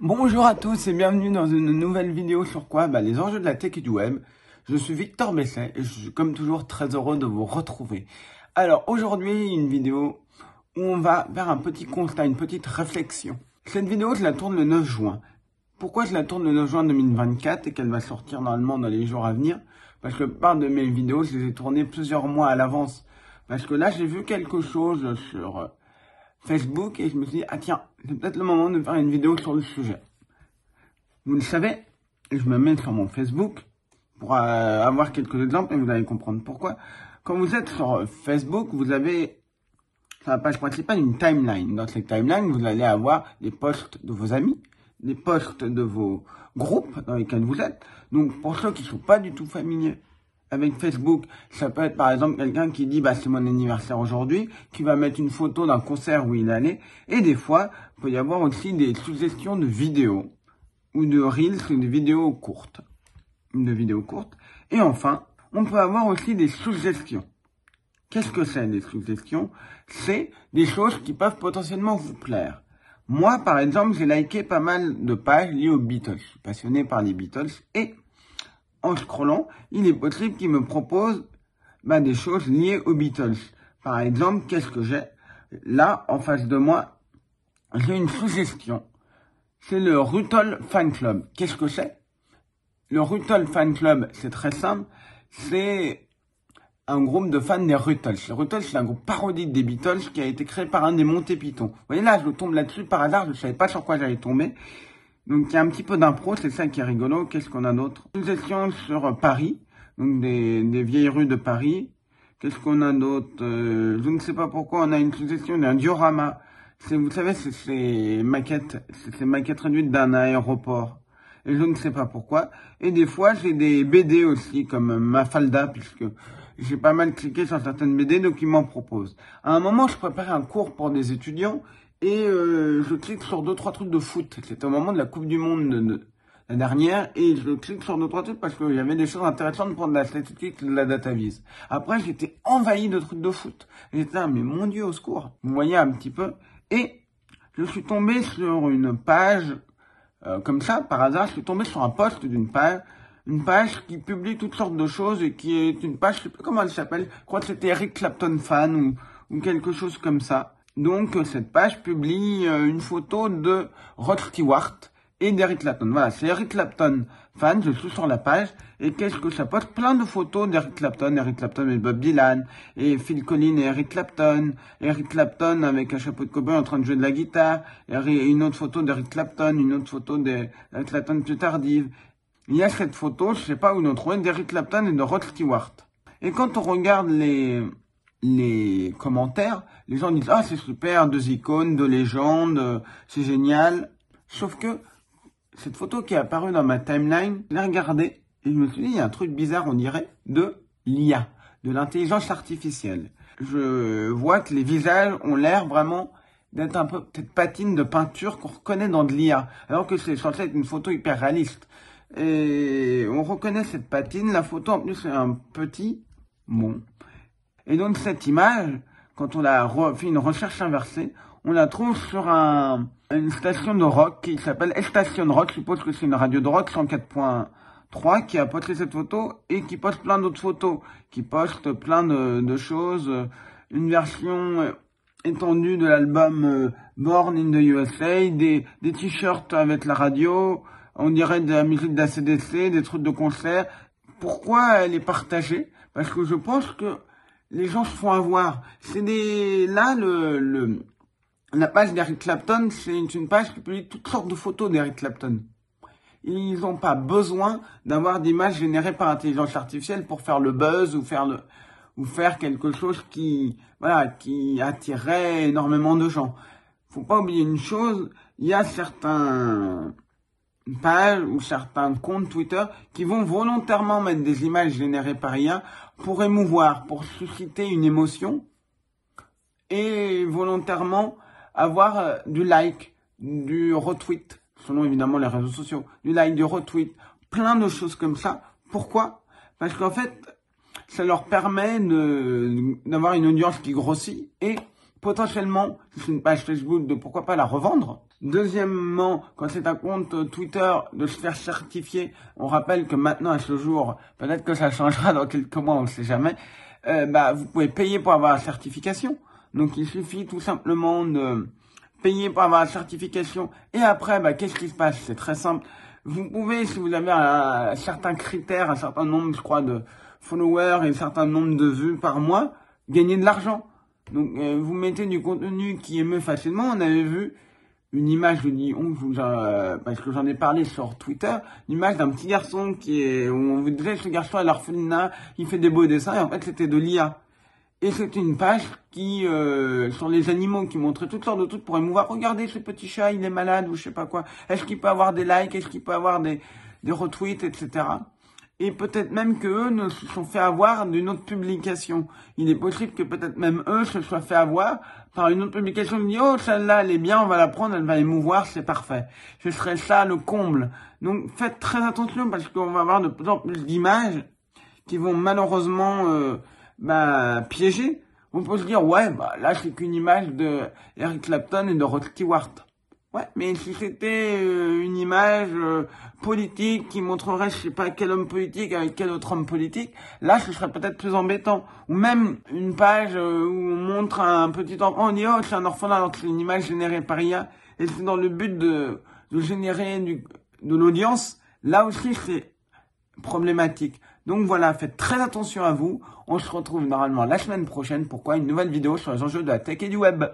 Bonjour à tous et bienvenue dans une nouvelle vidéo sur quoi? Les enjeux de la tech et du web. Je suis Victor Besset et je suis comme toujours très heureux de vous retrouver. Alors aujourd'hui, une vidéo où on va faire un petit constat, une petite réflexion. Cette vidéo, je la tourne le 9 juin. Pourquoi je la tourne le 9 juin 2024 et qu'elle va sortir normalement dans les jours à venir? Parce que par de mes vidéos, je les ai tournées plusieurs mois à l'avance. Parce que là, j'ai vu quelque chose sur Facebook et je me suis dit, ah tiens, c'est peut-être le moment de faire une vidéo sur le sujet. Vous le savez, je me mets sur mon Facebook pour avoir quelques exemples et vous allez comprendre pourquoi. Quand vous êtes sur Facebook, vous avez sur la page principale une timeline. Dans cette timeline, vous allez avoir des posts de vos amis, des posts de vos groupes dans lesquels vous êtes. Donc pour ceux qui ne sont pas du tout familiers avec Facebook, ça peut être par exemple quelqu'un qui dit c'est mon anniversaire aujourd'hui, qui va mettre une photo d'un concert où il est allé. Et des fois, il peut y avoir aussi des suggestions de vidéos ou de reels, ou de vidéos courtes. Et enfin, on peut avoir aussi des suggestions. Qu'est-ce que c'est des suggestions? C'est des choses qui peuvent potentiellement vous plaire. Moi, par exemple, j'ai liké pas mal de pages liées aux Beatles. Je suis passionné par les Beatles et en scrollant, il est possible qu'il me propose des choses liées aux Beatles. Par exemple, qu'est-ce que j'ai? Là, en face de moi, j'ai une suggestion. C'est le Rutal Fan Club. Qu'est-ce que c'est? Le Rutal Fan Club, c'est très simple. C'est un groupe de fans des Rutles. Les Rutles, c'est un groupe parodique des Beatles qui a été créé par un des Monty Python. Vous voyez là, je tombe là-dessus par hasard, je ne savais pas sur quoi j'allais tomber. Donc il y a un petit peu d'impro, c'est ça qui est rigolo. Qu'est-ce qu'on a d'autre? Une session sur Paris, donc des vieilles rues de Paris. Qu'est-ce qu'on a d'autre? Je ne sais pas pourquoi, on a une suggestion d'un diorama. Vous savez, c'est ces maquettes réduites d'un aéroport. Et je ne sais pas pourquoi. Et des fois, j'ai des BD aussi, comme Mafalda, puisque j'ai pas mal cliqué sur certaines BD, donc ils m'en proposent. À un moment, je préparais un cours pour des étudiants, et je clique sur 2-3 trucs de foot. C'était au moment de la Coupe du Monde de la dernière, et je clique sur 2-3 trucs parce qu'il y avait des choses intéressantes pour de la statistique, de la datavise. Après, j'étais envahi de trucs de foot. J'étais mais mon Dieu, au secours. Vous voyez un petit peu. Et je suis tombé sur une page, comme ça, par hasard, je suis tombé sur un post d'une page, une page qui publie toutes sortes de choses et qui est une page, je sais plus comment elle s'appelle, je crois que c'était Eric Clapton fan ou quelque chose comme ça. Donc, cette page publie une photo de Rod Stewart et d'Eric Clapton. Voilà, c'est Eric Clapton fan, je suis sur la page, et qu'est-ce que ça poste? Plein de photos d'Eric Clapton et Bob Dylan, et Phil Collins et Eric Clapton avec un chapeau de cowboy en train de jouer de la guitare, et une autre photo d'Eric Clapton, une autre photo d'Eric Clapton plus tardive. Il y a cette photo, je sais pas où nous trouver, d'Eric Clapton et de Rod Stewart. Et quand on regarde les commentaires, les gens disent c'est super, 2 icônes, 2 légendes, c'est génial. Sauf que cette photo qui est apparue dans ma timeline, je l'ai regardée et je me suis dit, il y a un truc bizarre, on dirait, de l'IA, de l'intelligence artificielle. Je vois que les visages ont l'air vraiment d'être un peu, peut-être patine de peinture qu'on reconnaît dans de l'IA, alors que c'est censé être une photo hyper réaliste. Et on reconnaît cette patine, la photo en plus c'est un petit bon. Et donc cette image, quand on a fait une recherche inversée, on la trouve sur une station de rock qui s'appelle Station Rock. Je suppose que c'est une radio de rock 104.3 qui a posté cette photo et qui poste plein d'autres photos, qui poste plein de choses. Une version étendue de l'album Born in the USA, des t-shirts avec la radio, on dirait de la musique d'ACDC, des trucs de concert. Pourquoi elle est partagée? Parce que je pense que les gens se font avoir. La page d'Eric Clapton, c'est une page qui publie toutes sortes de photos d'Eric Clapton. Ils n'ont pas besoin d'avoir d'images générées par intelligence artificielle pour faire le buzz ou faire quelque chose qui attirerait énormément de gens. Faut pas oublier une chose, il y a certains pages ou certains comptes Twitter qui vont volontairement mettre des images générées par IA pour émouvoir, pour susciter une émotion et volontairement avoir du like, du retweet, selon évidemment les réseaux sociaux, du like, du retweet, plein de choses comme ça. Pourquoi? Parce qu'en fait, ça leur permet d'avoir une audience qui grossit et potentiellement, si c'est une page Facebook, de pourquoi pas la revendre. Deuxièmement, quand c'est un compte Twitter, de se faire certifier. On rappelle que maintenant, à ce jour, peut-être que ça changera dans quelques mois, on ne sait jamais, vous pouvez payer pour avoir la certification. Donc, il suffit tout simplement de payer pour avoir la certification. Et après, qu'est-ce qui se passe? C'est très simple. Vous pouvez, si vous avez un certain critère, un certain nombre, je crois, de followers et un certain nombre de vues par mois, gagner de l'argent. Donc, vous mettez du contenu qui émeut facilement. On avait vu une image, je dis parce que j'en ai parlé sur Twitter, une image d'un petit garçon où on vous disait, ce garçon à l'orphelinat, il fait des beaux dessins, et en fait, c'était de l'IA. Et c'était une page qui, sur les animaux, qui montrait toutes sortes de trucs pour émouvoir. Regardez ce petit chat, il est malade ou je sais pas quoi. Est-ce qu'il peut avoir des likes? Est-ce qu'il peut avoir des retweets, etc. Et peut-être même que eux ne se sont fait avoir d'une autre publication. Il est possible que peut-être même eux se soient fait avoir par une autre publication qui dit, oh, celle-là, elle est bien, on va la prendre, elle va émouvoir, c'est parfait. Ce serait ça le comble. Donc, faites très attention parce qu'on va avoir de plus en plus d'images qui vont malheureusement, piéger. On peut se dire, ouais, là, c'est qu'une image de Eric Clapton et de Rod Stewart. Ouais, mais si c'était une image politique qui montrerait, je sais pas, quel homme politique avec quel autre homme politique, là, ce serait peut-être plus embêtant. Ou même une page où on montre un petit enfant, on dit, oh, c'est un orphelin, alors que c'est une image générée par IA, et c'est dans le but de générer de l'audience. Là aussi, c'est problématique. Donc voilà, faites très attention à vous. On se retrouve normalement la semaine prochaine. Pourquoi? Une nouvelle vidéo sur les enjeux de la tech et du web.